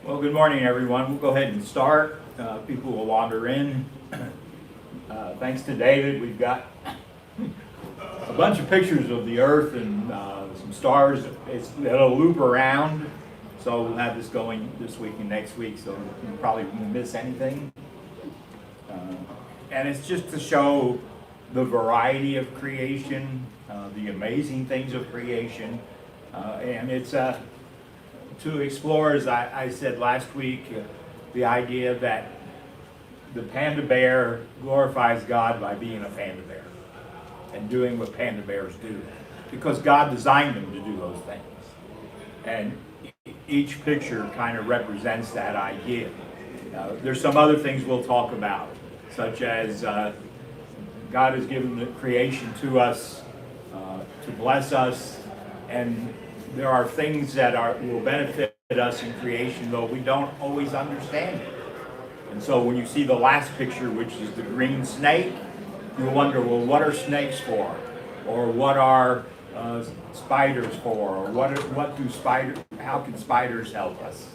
Well, good morning, everyone. We'll go ahead and start. People will wander in. Thanks to David, we've got a bunch of pictures of the Earth and some stars. It'll loop around, so we'll have this going this week and next week, so you probably won't miss anything. And it's just to show the variety of creation, the amazing things of creation, and it's to explore, as I said last week, the idea that the panda bear glorifies God by being a panda bear and doing what panda bears do, because God designed them to do those things. And each picture kind of represents that idea. There's some other things we'll talk about, such as God has given the creation to us to bless us, and there are things that will benefit us in creation, though we don't always understand it. And so when you see the last picture, which is the green snake, you wonder, well, what are snakes for? Or what are spiders for? Or how can spiders help us?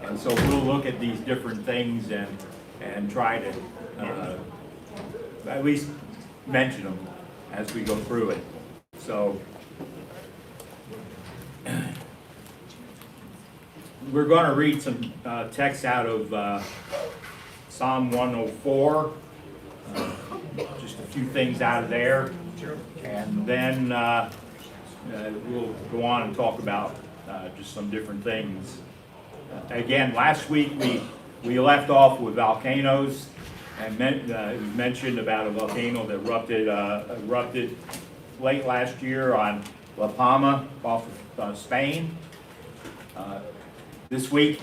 And so we'll look at these different things and try to at least mention them as we go through it. So we're going to read some text out of Psalm 104, just a few things out of there, and then we'll go on and talk about just some different things. Again, last week we left off with volcanoes, and it was mentioned about a volcano that erupted late last year on La Palma off of Spain. This week,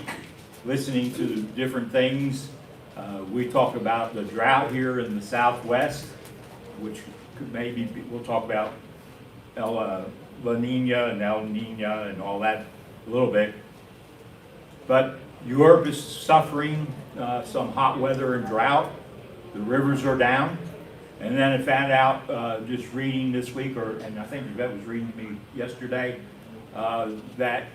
listening to different things, we talk about the drought here in the Southwest, which we'll talk about La Nina and El Nino and all that a little bit. But Europe is suffering some hot weather and drought. The rivers are down. And then I found out just reading this week, and I think Yvette was reading to me yesterday, that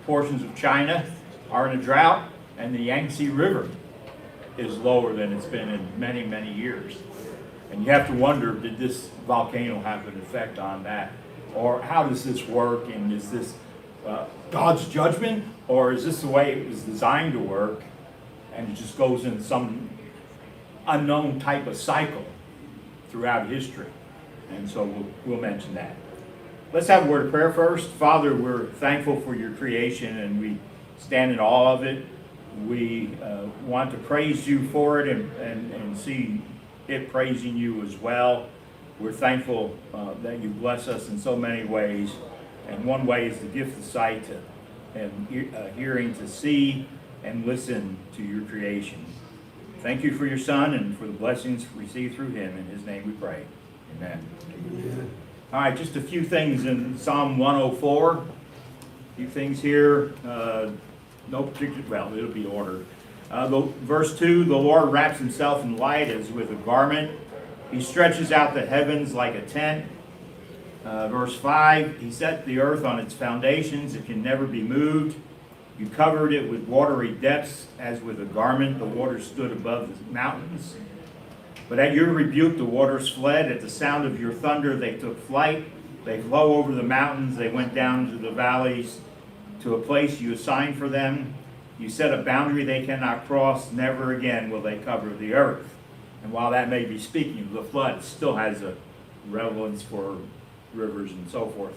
portions of China are in a drought, and the Yangtze River is lower than it's been in many, many years. And you have to wonder, did this volcano have an effect on that? Or how does this work? And is this God's judgment? Or is this the way it was designed to work? And it just goes in some unknown type of cycle throughout history. And so we'll mention that. Let's have a word of prayer first. Father, we're thankful for your creation, and we stand in awe of it. We want to praise you for it and see it praising you as well. We're thankful that you bless us in so many ways. And one way is the gift of sight and hearing to see and listen to your creation. Thank you for your Son and for the blessings received through him. In his name we pray. Amen. Amen. All right, just a few things in Psalm 104. A few things here. No particular, well, it'll be ordered. Verse 2, the Lord wraps himself in light as with a garment. He stretches out the heavens like a tent. Verse 5, he set the earth on its foundations. It can never be moved. You covered it with watery depths as with a garment. The waters stood above the mountains. But at your rebuke, the waters fled. At the sound of your thunder, they took flight. They flew over the mountains. They went down to the valleys, to a place you assigned for them. You set a boundary they cannot cross. Never again will they cover the earth. And while that may be speaking of the flood, it still has a relevance for rivers and so forth.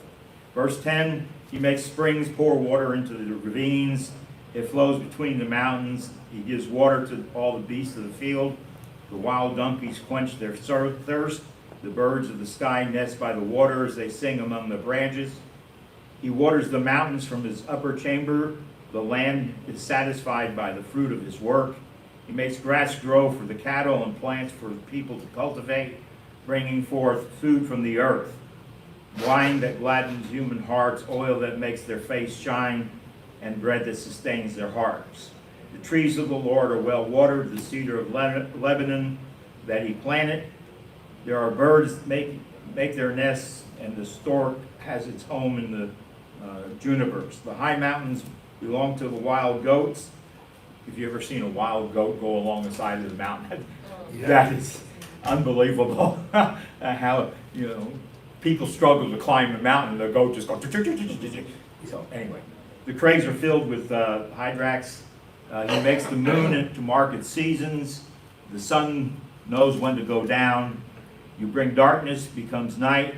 Verse 10, he makes springs pour water into the ravines. It flows between the mountains. He gives water to all the beasts of the field. The wild donkeys quench their thirst. The birds of the sky nest by the water as they sing among the branches. He waters the mountains from his upper chamber. The land is satisfied by the fruit of his work. He makes grass grow for the cattle and plants for the people to cultivate, bringing forth food from the earth. Wine that gladdens human hearts, oil that makes their face shine, and bread that sustains their hearts. The trees of the Lord are well watered, the cedar of Lebanon that he planted. There are birds that make their nests, and the stork has its home in the junipers. The high mountains belong to the wild goats. Have you ever seen a wild goat go along the side of the mountain? That is unbelievable. How, people struggle to climb the mountain, the goat just goes. So anyway, the crags are filled with hyrax. He makes the moon to mark its seasons. The sun knows when to go down. You bring darkness, becomes night,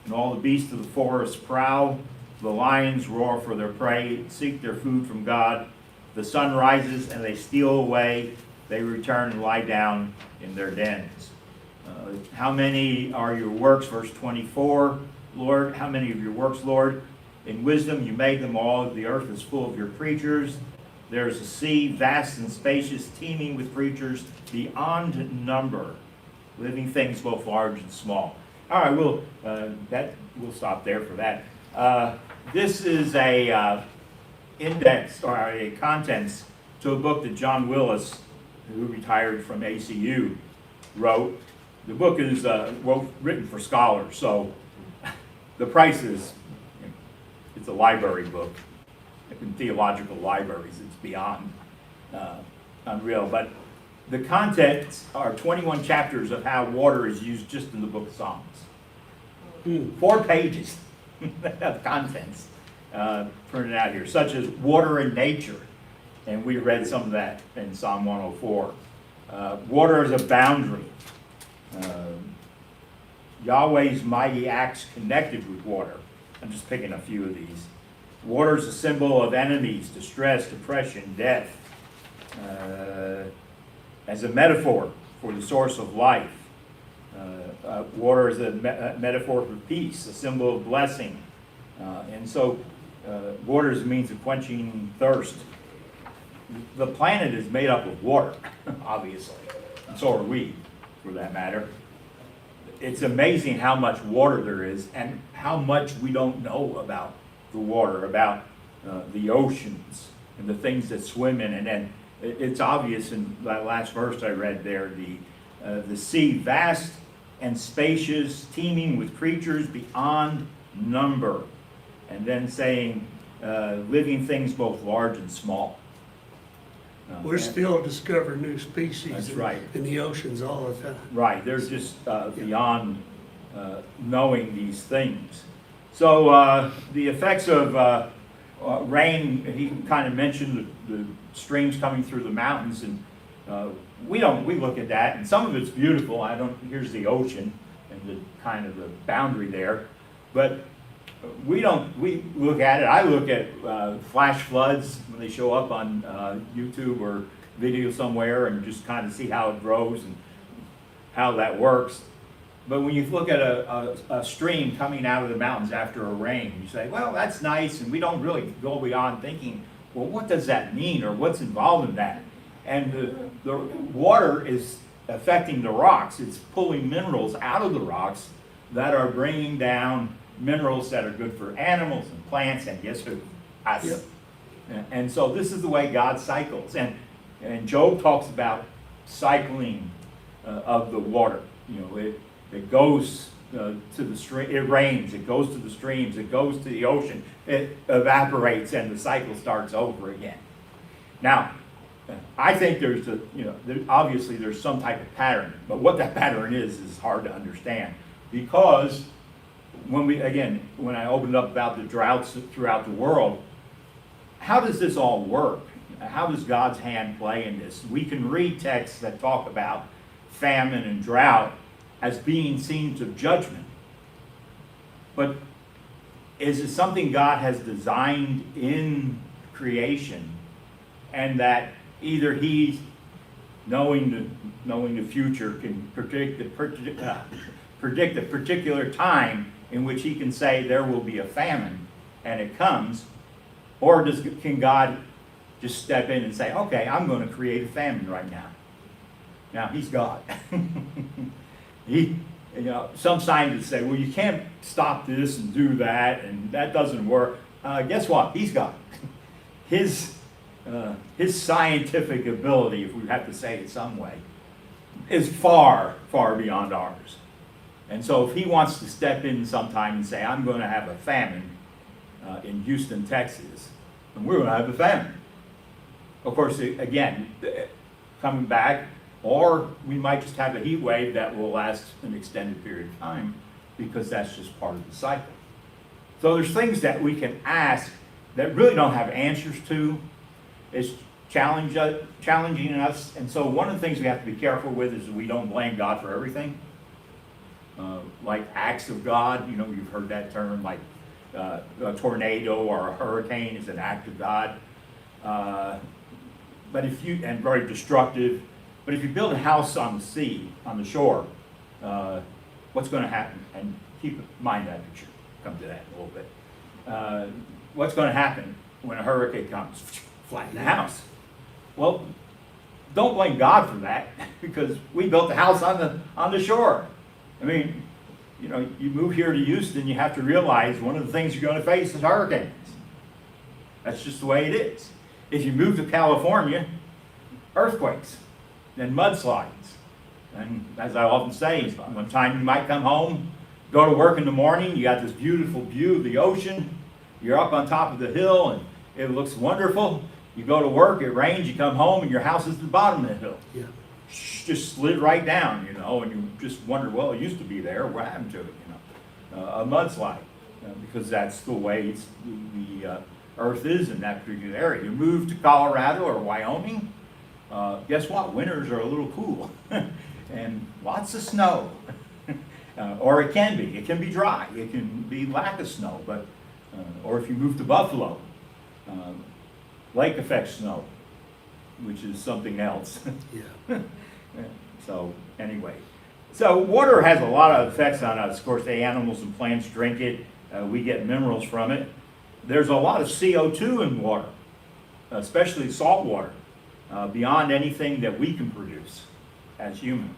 and all the beasts of the forest prowl. The lions roar for their prey, seek their food from God. The sun rises and they steal away. They return and lie down in their dens. How many are your works? Verse 24, Lord, how many of your works, Lord? In wisdom you made them all. The earth is full of your creatures. There is a sea, vast and spacious, teeming with creatures beyond number, living things both large and small. All right, we'll stop there for that. This is a index or a contents to a book that John Willis, who retired from ACU, wrote. The book is written for scholars, so the price is, it's a library book. In theological libraries, it's beyond unreal. But the contents are 21 chapters of how water is used just in the book of Psalms. 4 pages of contents printed out here, such as water and nature. And we read some of that in Psalm 104. Water as a boundary. Yahweh's mighty acts connected with water. I'm just picking a few of these. Water is a symbol of enemies, distress, depression, death. As a metaphor for the source of life. Water is a metaphor for peace, a symbol of blessing. And so water is a means of quenching thirst. The planet is made up of water, obviously. And so are we, for that matter. It's amazing how much water there is and how much we don't know about the water, about the oceans and the things that swim in it. And it's obvious in that last verse I read there, the sea, vast and spacious, teeming with creatures beyond number. And then saying, living things both large and small. We're still discovering new species That's right. in the oceans all the time. Right, there's just beyond knowing these things. So the effects of rain, he kind of mentioned the streams coming through the mountains, and we look at that, and some of it's beautiful. Here's the ocean and the kind of the boundary there, but we look at it. I look at flash floods when they show up on YouTube or video somewhere, and just kind of see how it grows and how that works. But when you look at a stream coming out of the mountains after a rain, you say, well, that's nice, and we don't really go beyond thinking, well, what does that mean, or what's involved in that? And the water is affecting the rocks. It's pulling minerals out of the rocks that are bringing down minerals that are good for animals and plants and yes, for us. Yep. And so this is the way God cycles. And Job talks about cycling of the water. It goes to the stream, it rains, it goes to the streams, it goes to the ocean, it evaporates, and the cycle starts over again. Now, I think obviously there's some type of pattern, but what that pattern is hard to understand, because when I opened up about the droughts throughout the world, how does this all work? How does God's hand play in this? We can read texts that talk about famine and drought as being scenes of judgment. But is it something God has designed in creation, and that either He, knowing the future, can predict a particular time in which He can say there will be a famine, and it comes, or can God just step in and say, okay, I'm going to create a famine right now? Now, He's God. Some scientists say, well, you can't stop this and do that, and that doesn't work. Guess what? He's God. His scientific ability, if we have to say it some way, is far, far beyond ours. And so if He wants to step in sometime and say, I'm going to have a famine, in Houston, Texas, and we're going to have a famine. Of course, again, coming back, or we might just have a heat wave that will last an extended period of time, because that's just part of the cycle. So there's things that we can ask that really don't have answers to. It's challenging us, and so one of the things we have to be careful with is we don't blame God for everything. Like acts of God, you know, you've heard that term, like a tornado or a hurricane is an act of God. But if you, and very destructive, but if you build a house on the sea, on the shore, what's going to happen? And keep in mind that picture, come to that in a little bit. What's going to happen when a hurricane comes? Flatten the house. Well, don't blame God for that, because we built the house on the shore. I mean, you know, you move here to Houston, you have to realize one of the things you're going to face is hurricanes. That's just the way it is. If you move to California, earthquakes and mudslides. And as I often say, one time you might come home, go to work in the morning, you got this beautiful view of the ocean, you're up on top of the hill and it looks wonderful. You go to work, it rains, you come home and your house is at the bottom of the hill. Yeah. Just slid right down, you know, and you just wonder, well, it used to be there, what happened to it, you know? A mudslide, because that's the way the earth is in that particular area. You move to Colorado or Wyoming, guess what? Winters are a little cool and lots of snow. Or it can be dry, it can be lack of snow, but or if you move to Buffalo, lake effect snow, which is something else. Yeah. So anyway, so water has a lot of effects on us. Of course, the animals and plants drink it. We get minerals from it. There's a lot of CO2 in water, especially salt water, beyond anything that we can produce as humans.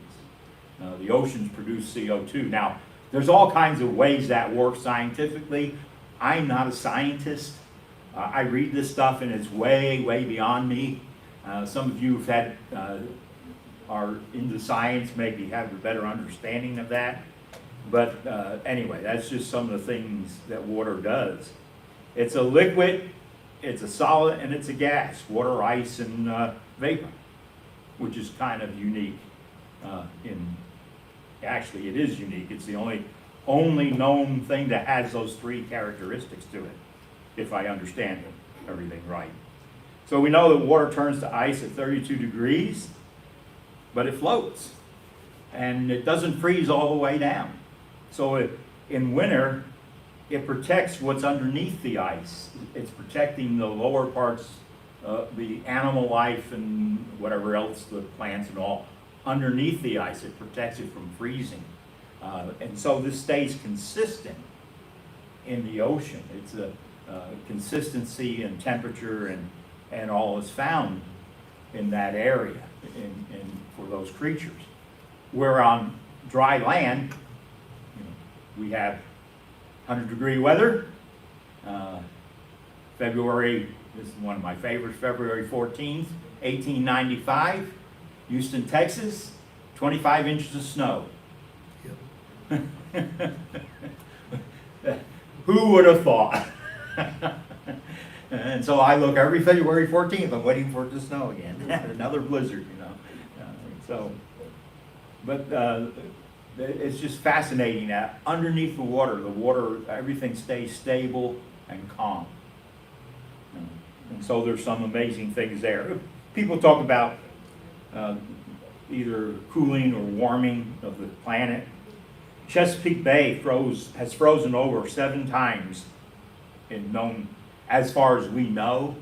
The oceans produce CO2. Now, there's all kinds of ways that works scientifically. I'm not a scientist. I read this stuff and it's way, way beyond me. Some of you have are into science, maybe have a better understanding of that. But anyway, that's just some of the things that water does. It's a liquid, it's a solid, and it's a gas. Water, ice, and vapor, which is kind of unique. Actually, it is unique. It's the only known thing that has those three characteristics to it, if I understand everything right. So we know that water turns to ice at 32 degrees, but it floats, and it doesn't freeze all the way down. So in winter, it protects what's underneath the ice. It's protecting the lower parts, the animal life and whatever else, the plants and all, underneath the ice. It protects it from freezing. And so this stays consistent in the ocean. It's a consistency and temperature and all is found in that area for those creatures. Where on dry land, we have 100-degree weather. February, this is one of my favorites, February 14th, 1895, Houston, Texas, 25 inches of snow. Yep. Who would have thought? And so I look every February 14th, I'm waiting for it to snow again. Another blizzard, you know. But it's just fascinating that underneath the water, everything stays stable and calm. And so there's some amazing things there. People talk about either cooling or warming of the planet. Chesapeake Bay has frozen over 7 times as far as we know.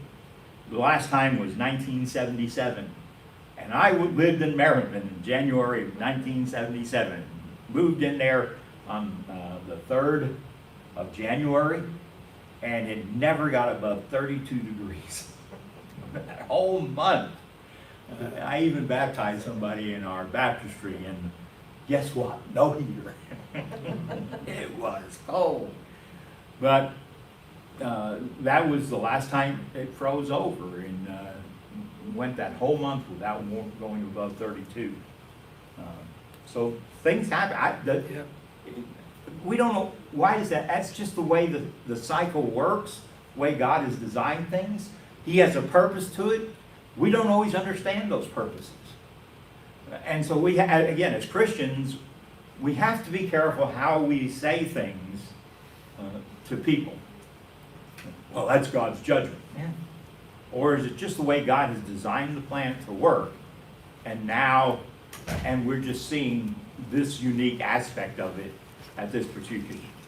The last time was 1977. And I lived in Maryland in January of 1977. Moved in there on the 3rd of January, and it never got above 32 degrees. That whole month. I even baptized somebody in our baptistry, and guess what? No heater. It was cold. But that was the last time it froze over, and went that whole month without going above 32. So things happen. we don't know, why is that? That's just the way the cycle works, the way God has designed things. He has a purpose to it. We don't always understand those purposes. And so again, as Christians, we have to be careful how we say things to people. Well, that's God's judgment. Yeah. Or is it just the way God has designed the planet to work? And we're just seeing this unique aspect of it at this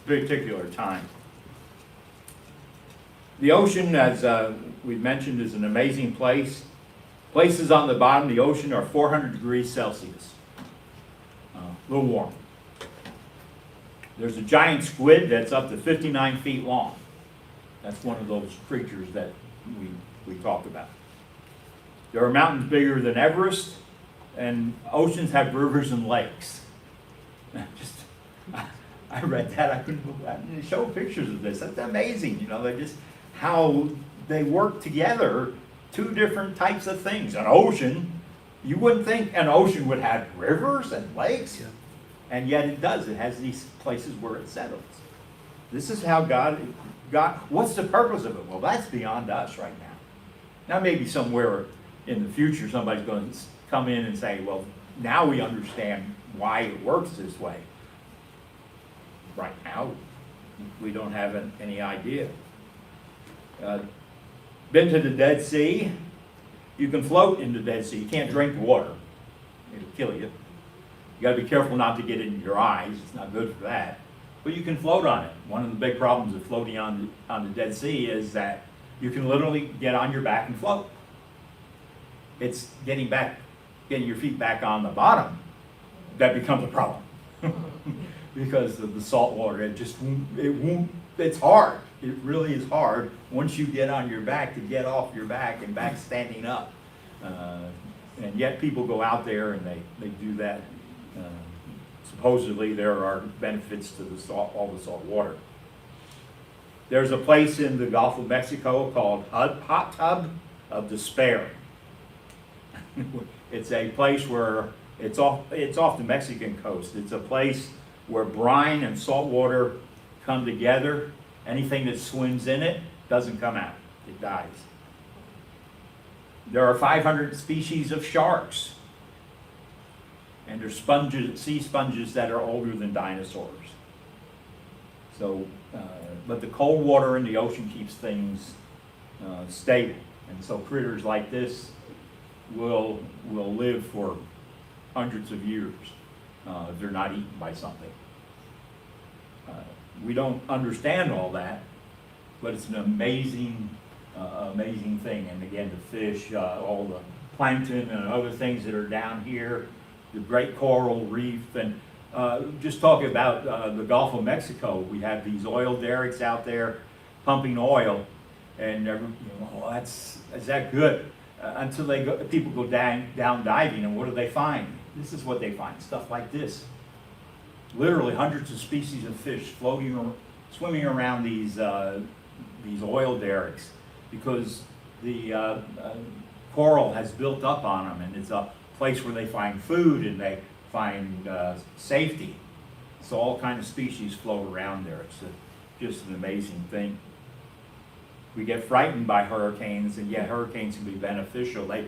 particular time. The ocean, as we've mentioned, is an amazing place. Places on the bottom of the ocean are 400 degrees Celsius. A little warm. There's a giant squid that's up to 59 feet long. That's one of those creatures that we talked about. There are mountains bigger than Everest, and oceans have rivers and lakes. I read that. I couldn't show pictures of this. That's amazing. They're just how they work together. Two different types of things. An ocean, you wouldn't think an ocean would have rivers and lakes, yeah. And yet it does. It has these places where it settles. This is how God, what's the purpose of it? Well, that's beyond us right now. Now maybe somewhere in the future somebody's going to come in and say, well, now we understand why it works this way. Right now, we don't have any idea. Been to the Dead Sea? You can float in the Dead Sea. You can't drink the water. It'll kill you. You got to be careful not to get it in your eyes. It's not good for that. But you can float on it. One of the big problems of floating on the Dead Sea is that you can literally get on your back and float. It's getting your feet back on the bottom that becomes a problem. Because of the salt water, it's hard. It really is hard once you get on your back to get off your back and back standing up. And yet people go out there and they do that. Supposedly there are benefits to all the salt water. There's a place in the Gulf of Mexico called Hot Tub of Despair. It's a place where it's off the Mexican coast. It's a place where brine and salt water come together. Anything that swims in it doesn't come out. It dies. There are 500 species of sharks. And there's sea sponges that are older than dinosaurs. So, but the cold water in the ocean keeps things stable. And so critters like this will live for hundreds of years if they're not eaten by something. We don't understand all that, but it's an amazing thing. And again, the fish, all the plankton and other things that are down here, the great coral reef, and just talking about the Gulf of Mexico, we have these oil derricks out there pumping oil, and is that good? Until people go down diving, and what do they find? This is what they find, stuff like this. Literally hundreds of species of fish swimming around these oil derricks because the coral has built up on them, and it's a place where they find food and they find safety. So all kinds of species float around there. It's just an amazing thing. We get frightened by hurricanes, and yet hurricanes can be beneficial. They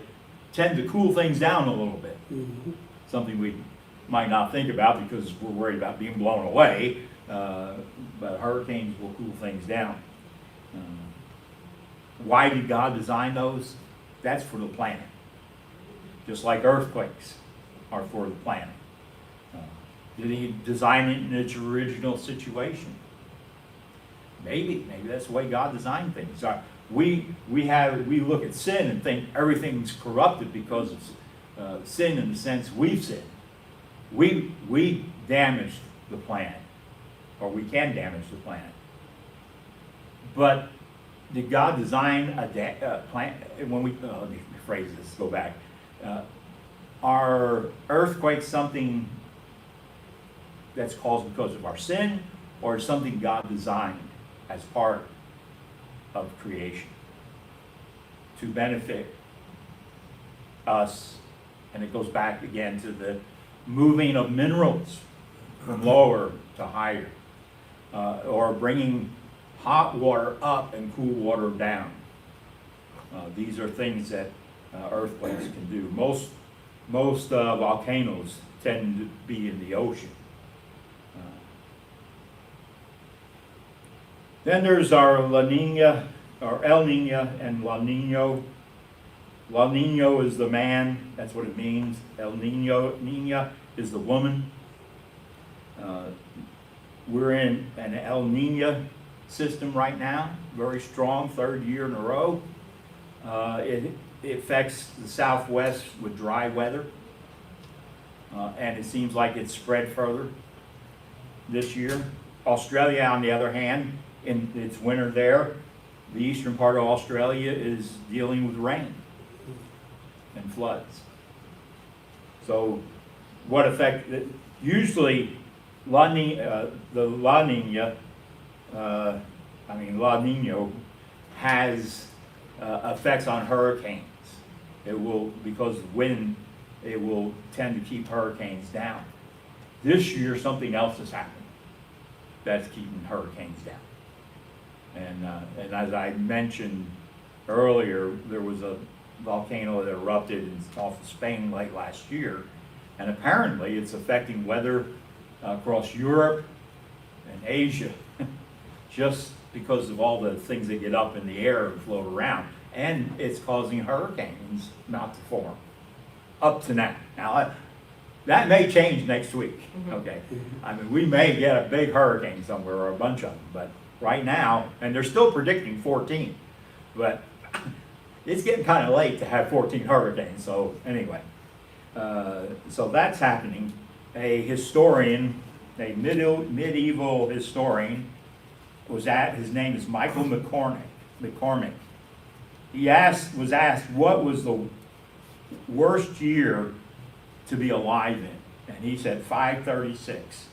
tend to cool things down a little bit. Mm-hmm. Something we might not think about because we're worried about being blown away, but hurricanes will cool things down. Why did God design those? That's for the planet. Just like earthquakes are for the planet. Did he design it in its original situation? Maybe that's the way God designed things. We look at sin and think everything's corrupted because of sin in the sense we've sinned. We damaged the planet, or we can damage the planet. But did God design a planet? Let me rephrase this. Go back. Are earthquakes something that's caused because of our sin, or is something God designed as part of creation to benefit us? And it goes back again to the moving of minerals from lower to higher. or bringing hot water up and cool water down. These are things that earthquakes can do. Most volcanoes tend to be in the ocean. Then there's our La Nina, or El Nino and La Nino. La Nino is the man, that's what it means. Nina is the woman. We're in an El Nino system right now, very strong, third year in a row. It affects the Southwest with dry weather, and it seems like it's spread further this year. Australia, on the other hand, in its winter there, the eastern part of Australia is dealing with rain and floods. So what effect, usually La Nina has effects on hurricanes. It will, because of wind, it will tend to keep hurricanes down. This year, something else has happened that's keeping hurricanes down. And as I mentioned earlier, there was a volcano that erupted off of Spain late last year, and apparently it's affecting weather across Europe and Asia, just because of all the things that get up in the air and float around, and it's causing hurricanes not to form up to now. Now that may change next week. Okay, I mean, we may get a big hurricane somewhere or a bunch of them, but right now, and they're still predicting 14, but it's getting kind of late to have 14 hurricanes. So anyway, so that's happening. A historian, a medieval historian, his name is Michael McCormick. He was asked what was the worst year to be alive in, and he said 536.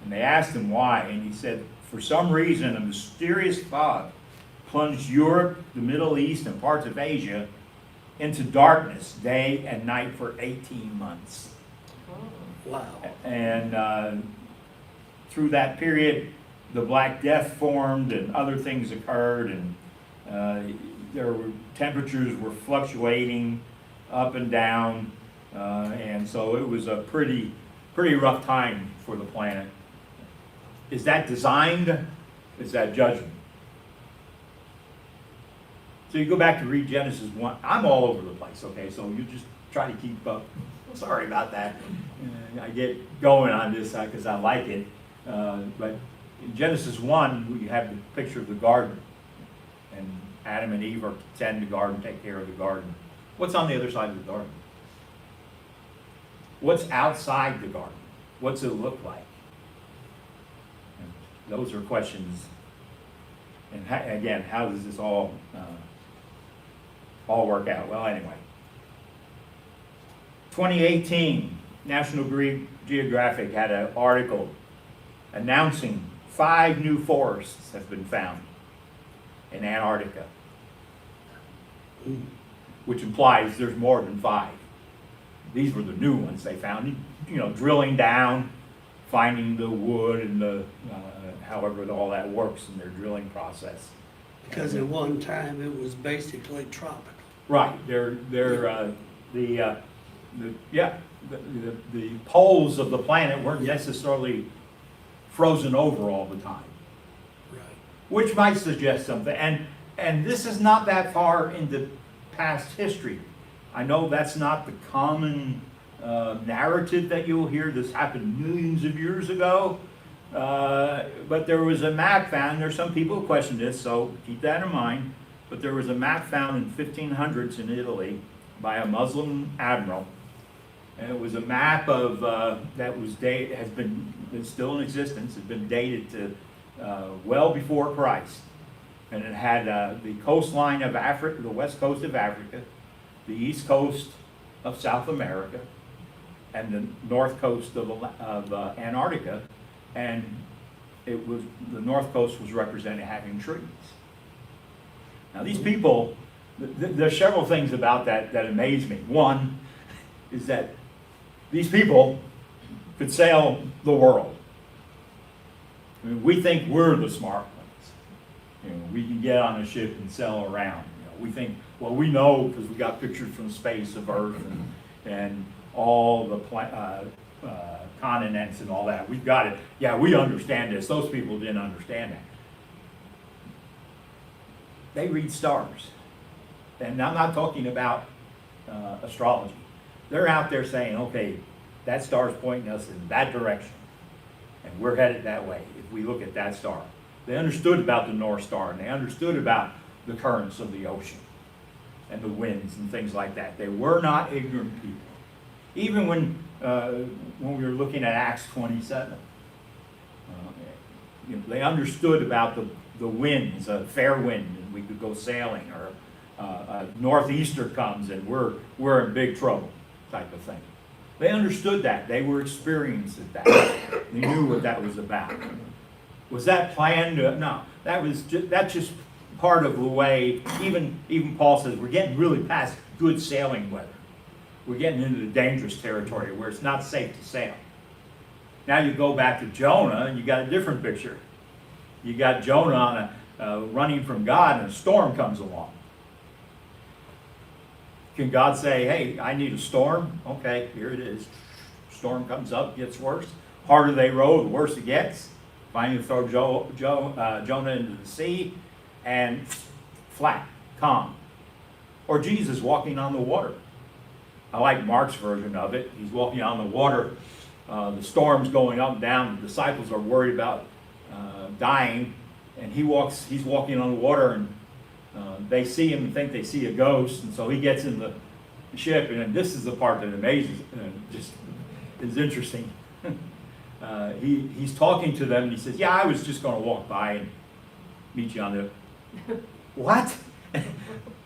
And they asked him why, and he said, for some reason, a mysterious fog plunged Europe, the Middle East, and parts of Asia into darkness day and night for 18 months. Wow. And through that period, the Black Death formed and other things occurred, and temperatures were fluctuating up and down, and so it was a pretty rough time for the planet. Is that designed? Is that judgment? So you go back to read Genesis 1. I'm all over the place, okay? So you just try to keep up. Sorry about that. I get going on this because I like it. But in Genesis 1, we have the picture of the garden. And Adam and Eve are to tend the garden, take care of the garden. What's on the other side of the garden? What's outside the garden? What's it look like? And those are questions. And again, how does this all work out? Well, anyway. 2018, National Geographic had an article announcing 5 new forests have been found in Antarctica, which implies there's more than 5. These were the new ones they found, drilling down, finding the wood and the, however all that works in their drilling process. Because at one time it was basically tropical. Right, the poles of the planet weren't necessarily frozen over all the time. Right. Which might suggest something. And this is not that far into past history. I know that's not the common narrative that you'll hear. This happened millions of years ago. But there was a map found. There's some people who question this, so keep that in mind. But there was a map found in 1500s in Italy by a Muslim admiral. And it was a map of that was is still in existence. It's been dated to well before Christ, and it had the coastline of Africa, the west coast of Africa, the east coast of South America, and the north coast of Antarctica, and it was the north coast was represented having trees. Now these people, there's several things about that amaze me. One is that these people could sail the world. I mean, we think we're the smart ones. You know, we can get on a ship and sail around. You know, we think, well, we know because we got pictures from space of Earth and all the continents and all that. We've got it. Yeah, we understand this. Those people didn't understand that. They read stars. And I'm not talking about astrology. They're out there saying, okay, that star's pointing us in that direction. And we're headed that way if we look at that star. They understood about the North Star, and they understood about the currents of the ocean and the winds and things like that. They were not ignorant people. Even when we were looking at Acts 27, you know, they understood about the winds, a fair wind, and we could go sailing, or a northeaster comes and we're in big trouble, type of thing. They understood that. They were experiencing that. They knew what that was about. Was that planned? No. That's just part of the way. Even Paul says we're getting really past good sailing weather. We're getting into the dangerous territory where it's not safe to sail. Now you go back to Jonah and you got a different picture. You got Jonah on running from God, and a storm comes along. Can God say, hey, I need a storm? Okay, here it is. Storm comes up, gets worse. Harder they row, the worse it gets. Finally throw Jonah into the sea, and flat, calm. Or Jesus walking on the water. I like Mark's version of it. He's walking on the water. The storm's going up and down. The disciples are worried about dying. And he's walking on the water, and they see him and think they see a ghost. And so he gets in the ship. And this is the part that amazes, just is interesting. He's talking to them, and he says, yeah, I was just going to walk by and meet you on the... What?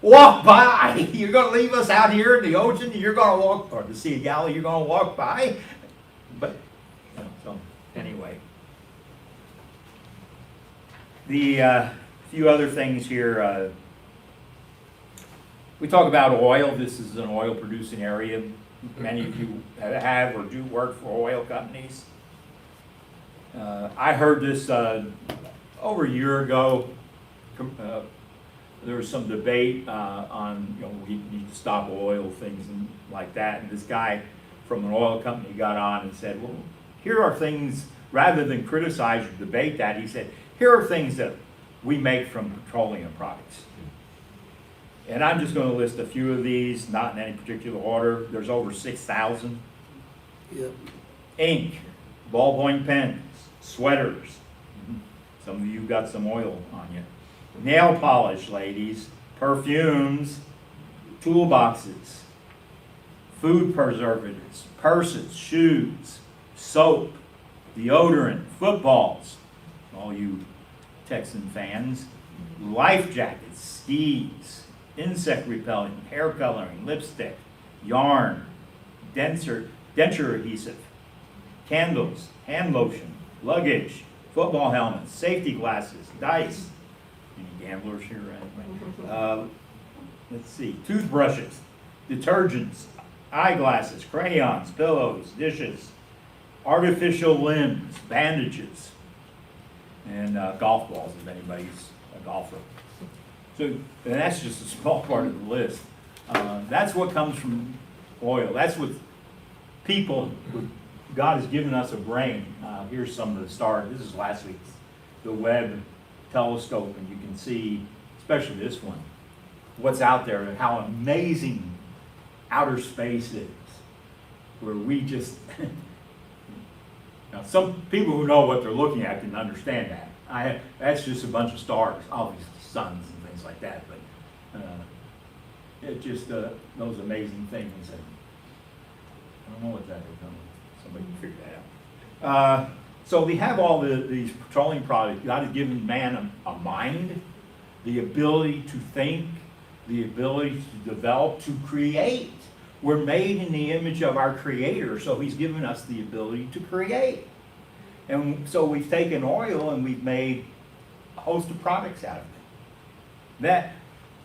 Walk by? You're going to leave us out here in the ocean, and you're going to walk, or the Sea of Galilee, you're going to walk by? But, so, anyway. The few other things here. We talk about oil. This is an oil-producing area. Many of you have or do work for oil companies. I heard this over a year ago. There was some debate on, we need to stop oil, things and like that. And this guy from an oil company got on and said, well, here are things, rather than criticize or debate that, he said, here are things that we make from petroleum products. And I'm just going to list a few of these, not in any particular order. There's over 6,000. Yep. Ink, ballpoint pens, sweaters. Some of you got some oil on you. Nail polish, ladies, perfumes, toolboxes, food preservatives, purses, shoes, soap, deodorant, footballs, all you Texan fans, life jackets, skis, insect repellent, hair coloring, lipstick, yarn, denture adhesive, candles, hand lotion, luggage, football helmets, safety glasses, dice. Any gamblers here? Let's see, toothbrushes, detergents, eyeglasses, crayons, pillows, dishes, artificial limbs, bandages, and golf balls, if anybody's a golfer. So and that's just a small part of the list. That's what comes from oil. That's what people, God has given us a brain. Here's some of the stars. This is last week's, the Webb telescope, and you can see, especially this one, what's out there and how amazing outer space is, where we just, now some people who know what they're looking at can understand that. That's just a bunch of stars, obviously suns and things like that, but it just, those amazing things. And I don't know what that is. Somebody can figure that out. So we have all these petroleum products. God has given man a mind, the ability to think, the ability to develop, to create. We're made in the image of our Creator, so He's given us the ability to create. And so we've taken oil and we've made a host of products out of it that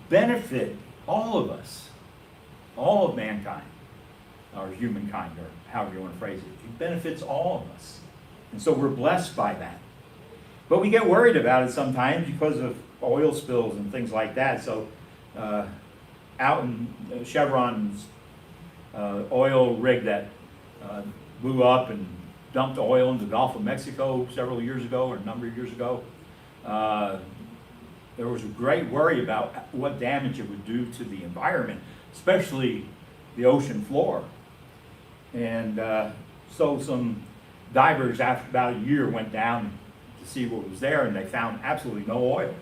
benefit all of us, all of mankind, or humankind, or however you want to phrase it. It benefits all of us. And so we're blessed by that. But we get worried about it sometimes because of oil spills and things like that. So out in Chevron's oil rig that blew up and dumped oil into the Gulf of Mexico several years ago, or a number of years ago, there was a great worry about what damage it would do to the environment, especially the ocean floor. And so some divers, after about a year, went down to see what was there, and they found absolutely no oil.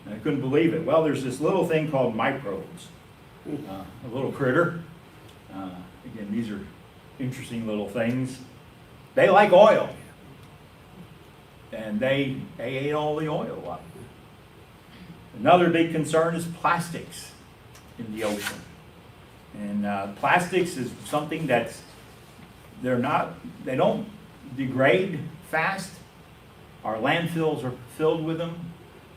And I couldn't believe it. Well, there's this little thing called microbes, a little critter. Again, these are interesting little things. They like oil, and they ate all the oil up. Another big concern is plastics in the ocean. And plastics is something that's, they don't degrade fast. Our landfills are filled with them,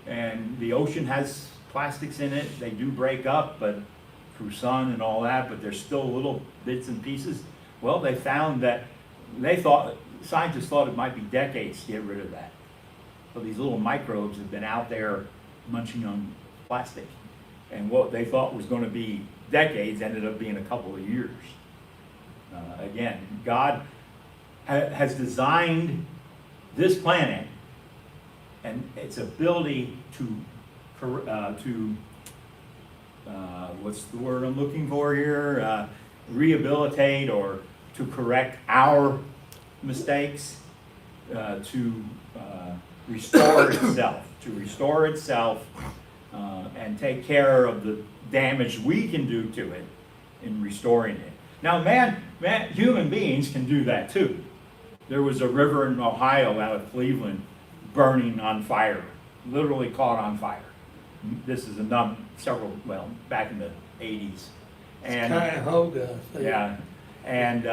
and the ocean has plastics in it. They do break up, but through sun and all that, but there's still little bits and pieces. Well, they found that scientists thought it might be decades to get rid of that. So these little microbes have been out there munching on plastic. And what they thought was going to be decades ended up being a couple of years. Again, God has designed this planet and its ability to what's the word I'm looking for here? Rehabilitate or to correct our mistakes, to restore itself, and take care of the damage we can do to it in restoring it. Now, human beings can do that too. There was a river in Ohio out of Cleveland burning on fire, literally caught on fire. This is back in the 80s. And Cuyahoga, I think. yeah, and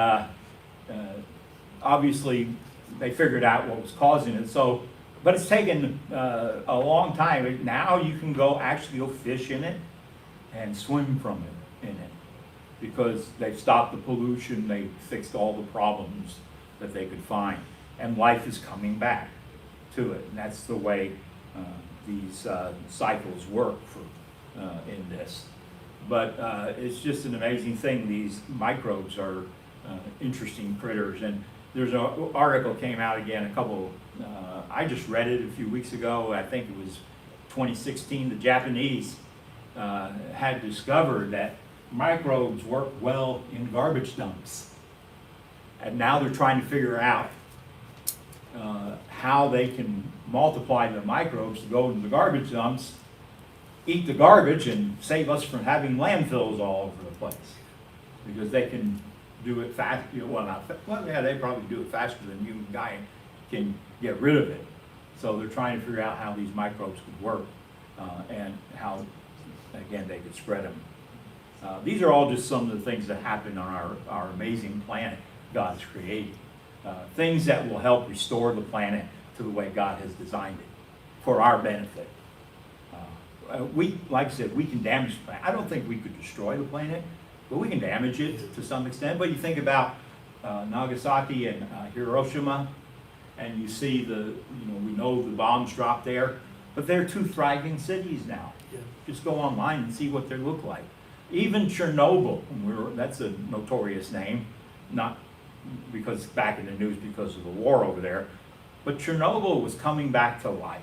obviously they figured out what was causing it. So, but it's taken a long time. Now you can actually go fish in it and swim from it in it, because they've stopped the pollution. They fixed all the problems that they could find, and life is coming back to it. And that's the way these cycles work in this. But it's just an amazing thing. These microbes are interesting critters. And there's an article came out again, I just read it a few weeks ago. I think it was 2016. The Japanese had discovered that microbes work well in garbage dumps. And now they're trying to figure out how they can multiply the microbes to go into the garbage dumps, eat the garbage, and save us from having landfills all over the place. Because they can do it fast, they probably do it faster than human guy can get rid of it. So they're trying to figure out how these microbes could work and how, again, they could spread them. These are all just some of the things that happen on our amazing planet God's created. Things that will help restore the planet to the way God has designed it for our benefit. Like I said, we can damage the planet. I don't think we could destroy the planet, but we can damage it to some extent. But you think about Nagasaki and Hiroshima, and you see we know the bombs dropped there, but they're two thriving cities now. Yeah. Just go online and see what they look like. Even Chernobyl, that's a notorious name, not because it's back in the news because of the war over there, but Chernobyl was coming back to life.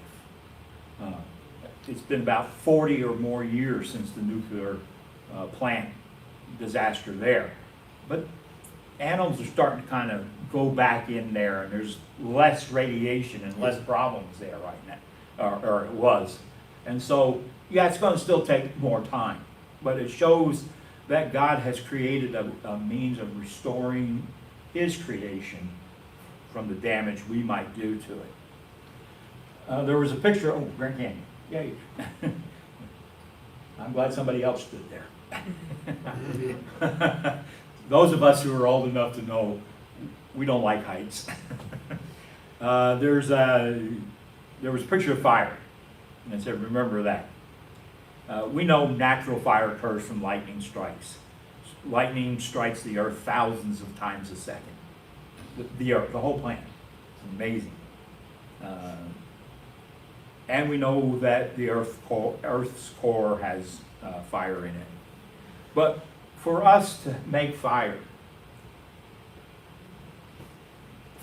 It's been about 40 or more years since the nuclear plant disaster there. But animals are starting to kind of go back in there, and there's less radiation and less problems there right now, or it was. And so, yeah, it's going to still take more time, but it shows that God has created a means of restoring His creation from the damage we might do to it. There was a picture, Grand Canyon, yay. I'm glad somebody else stood there. Those of us who are old enough to know we don't like heights. There was a picture of fire, and it said, remember that. We know natural fire occurs from lightning strikes. Lightning strikes the earth thousands of times a second. The earth, the whole planet. It's amazing. And we know that the Earth's core has fire in it. But for us to make fire,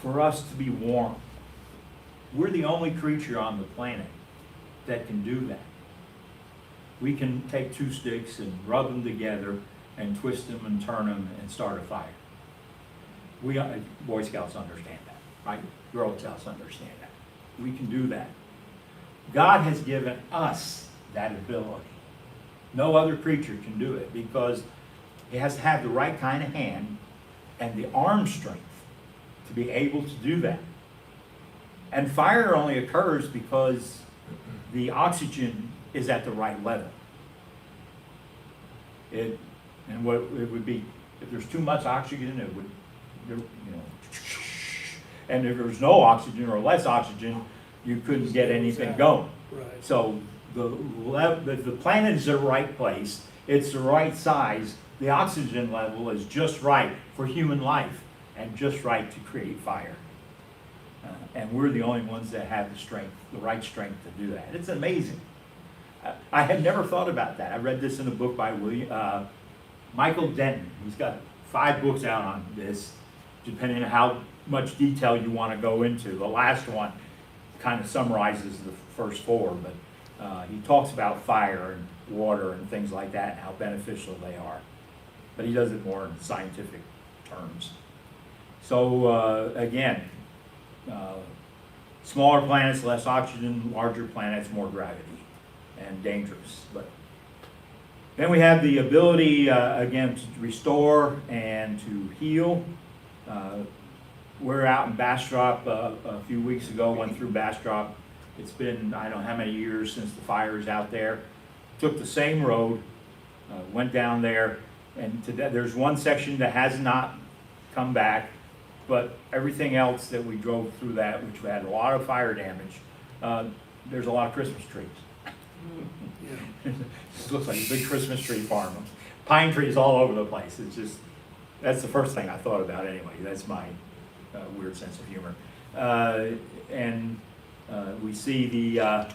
for us to be warm, we're the only creature on the planet that can do that. We can take two sticks and rub them together and twist them and turn them and start a fire. We Boy Scouts understand that, right? Girl Scouts understand that. We can do that. God has given us that ability. No other creature can do it because it has to have the right kind of hand and the arm strength to be able to do that. And fire only occurs because the oxygen is at the right level. And what it would be, if there's too much oxygen, it would, and if there's no oxygen or less oxygen, you couldn't get anything going. Right. So the planet is the right place, it's the right size, the oxygen level is just right for human life and just right to create fire. And we're the only ones that have the strength, the right strength to do that. It's amazing. I had never thought about that. I read this in a book by Michael Denton. He's got 5 books out on this, depending on how much detail you want to go into. The last one kind of summarizes the first 4, but he talks about fire and water and things like that and how beneficial they are. But he does it more in scientific terms. So again, smaller planets, less oxygen, larger planets, more gravity and dangerous. But then we have the ability, again, to restore and to heal. We're out in Bastrop a few weeks ago, went through Bastrop. It's been, I don't know how many years since the fire is out there. Took the same road, went down there, and today there's one section that has not come back, but everything else that we drove through that, which had a lot of fire damage, there's a lot of Christmas trees. It looks like a big Christmas tree farm. Pine trees all over the place. It's just, that's the first thing I thought about anyway. That's my weird sense of humor. And we see the,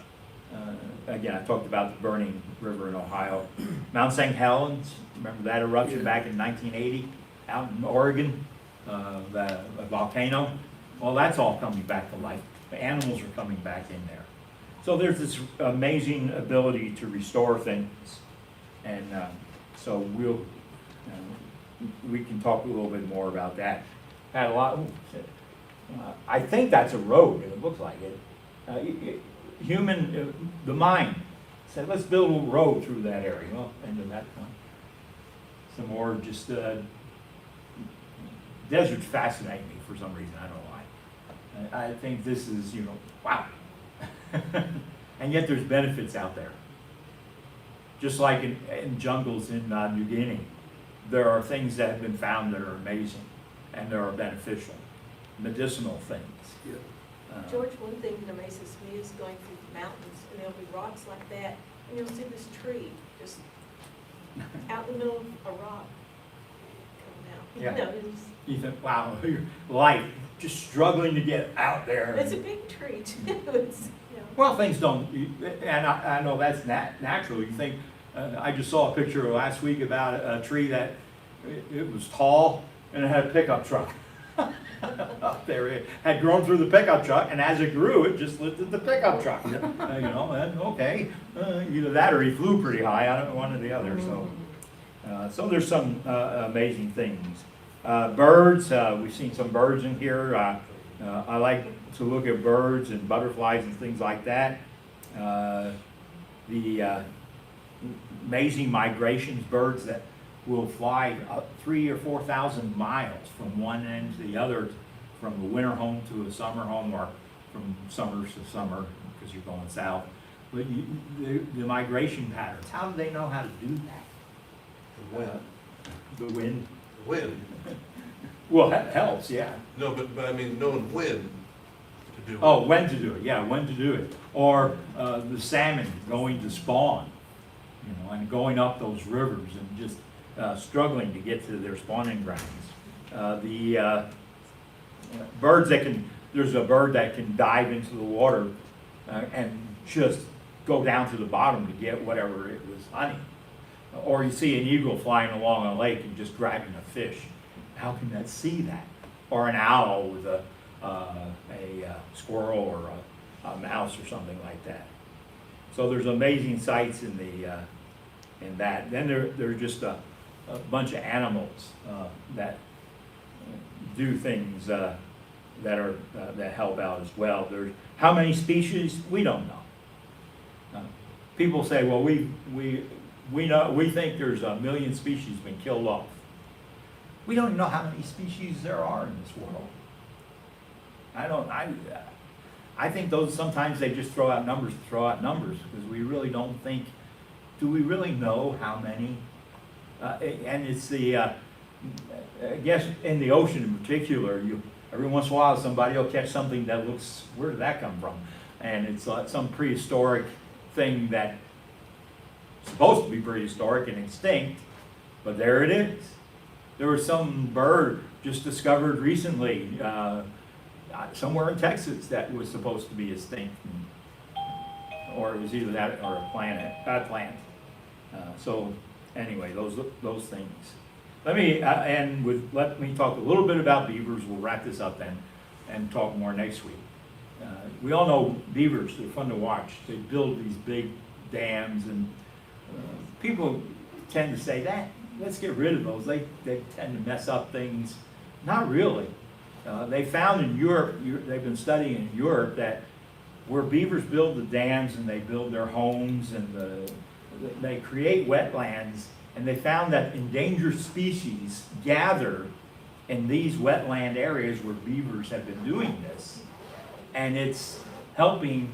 again, I talked about the burning river in Ohio. Mount St. Helens, remember that eruption back in 1980 out in Oregon, the volcano? Well, that's all coming back to life. The animals are coming back in there. So there's this amazing ability to restore things. And so we can talk a little bit more about that. Had a lot, I think that's a road, it looks like it. The mind said, let's build a road through that area. Well, end of that one. Some more just, deserts fascinate me for some reason, I don't know why. I think this is, wow. And yet there's benefits out there. Just like in jungles in New Guinea, there are things that have been found that are amazing and that are beneficial, medicinal things. Yeah. George, one thing that amazes me is going through the mountains, and there'll be rocks like that, and you'll see this tree just out in the middle of a rock coming out. Yeah. It's, You think, wow, your life just struggling to get out there. it's a big tree too. It's, Well, things don't, and I know that's natural. You think, I just saw a picture last week about a tree that it was tall and it had a pickup truck up there. It had grown through the pickup truck, and as it grew, it just lifted the pickup truck. And okay, either that or he flew pretty high. I don't know, one or the other. So there's some amazing things. Birds, we've seen some birds in here. I like to look at birds and butterflies and things like that. The amazing migrations, birds that will fly 3,000 or 4,000 miles from one end to the other, from a winter home to a summer home, or from summer to summer because you're going south. But the migration patterns, how do they know how to do that? The wind. The wind. The wind. Well, that helps, yeah. No, but I mean, knowing when to do it. Oh, when to do it, yeah, when to do it. Or the salmon going to spawn, and going up those rivers and just struggling to get to their spawning grounds. The birds that can there's a bird that can dive into the water and just go down to the bottom to get whatever it was hunting. Or you see an eagle flying along a lake and just grabbing a fish. How can that see that? Or an owl with a squirrel or a mouse or something like that. So there's amazing sights in that. Then there's just a bunch of animals that do things that help out as well. There's how many species? We don't know. People say, well, we think there's 1 million species been killed off. We don't know how many species there are in this world. I think those sometimes they just throw out numbers because we really don't think. Do we really know how many? And it's I guess in the ocean in particular, every once in a while somebody will catch something that looks, where did that come from? And it's some prehistoric thing that's supposed to be prehistoric and extinct, but there it is. There was some bird just discovered recently somewhere in Texas that was supposed to be extinct, or it was either that or a plant. So anyway, those things. Let me let me talk a little bit about beavers. We'll wrap this up then and talk more next week. We all know beavers, they're fun to watch. They build these big dams, and people tend to say that, let's get rid of those. They tend to mess up things. Not really. They found in Europe, they've been studying in Europe, that where beavers build the dams and they build their homes and they create wetlands, and they found that endangered species gather in these wetland areas where beavers have been doing this. And it's helping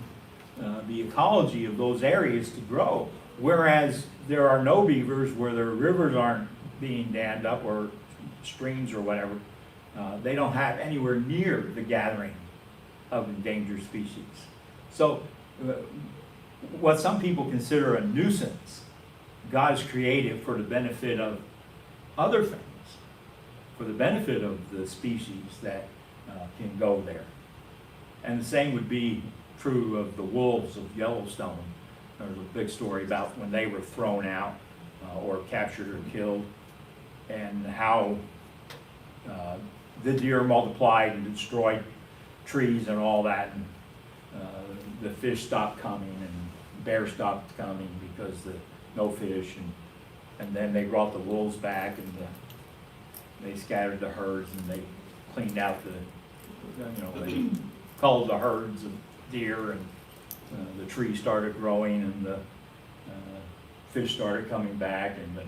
the ecology of those areas to grow. Whereas there are no beavers where their rivers aren't being dammed up, or streams or whatever. They don't have anywhere near the gathering of endangered species. So what some people consider a nuisance, God has created for the benefit of other things, for the benefit of the species that can go there. And the same would be true of the wolves of Yellowstone. There's a big story about when they were thrown out or captured or killed, and how the deer multiplied and destroyed trees and all that, and the fish stopped coming and bears stopped coming because no fish, and then they brought the wolves back, and they scattered the herds, and they cleaned out they culled the herds of deer, and the trees started growing, and the fish started coming back, and the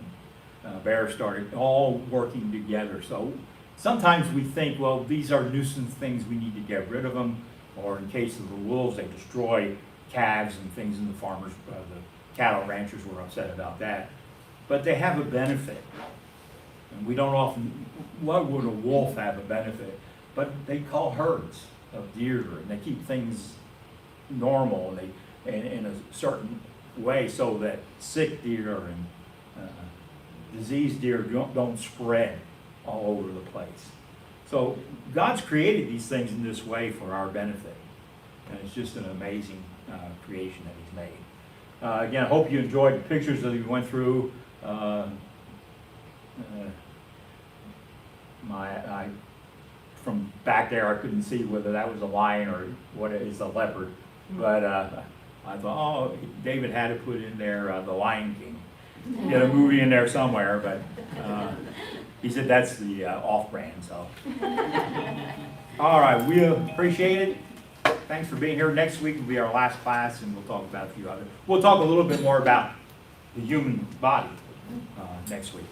bears started all working together. So sometimes we think, well, these are nuisance things, we need to get rid of them. Or in case of the wolves, they destroy calves and things, and the farmers, the cattle ranchers were upset about that. But they have a benefit. And we don't often, what would a wolf have a benefit? But they call herds of deer, and they keep things normal, and in a certain way, so that sick deer and diseased deer don't spread all over the place. So God's created these things in this way for our benefit, and it's just an amazing creation that He's made. Again, I hope you enjoyed the pictures that we went through. From back there, I couldn't see whether that was a lion or what is a leopard, but I thought, oh, David had to put in there the Lion King. Get a movie in there somewhere, but he said that's the off-brand, so. All right, we appreciate it. Thanks for being here. Next week will be our last class, and we'll talk about a few other. We'll talk a little bit more about the human body next week.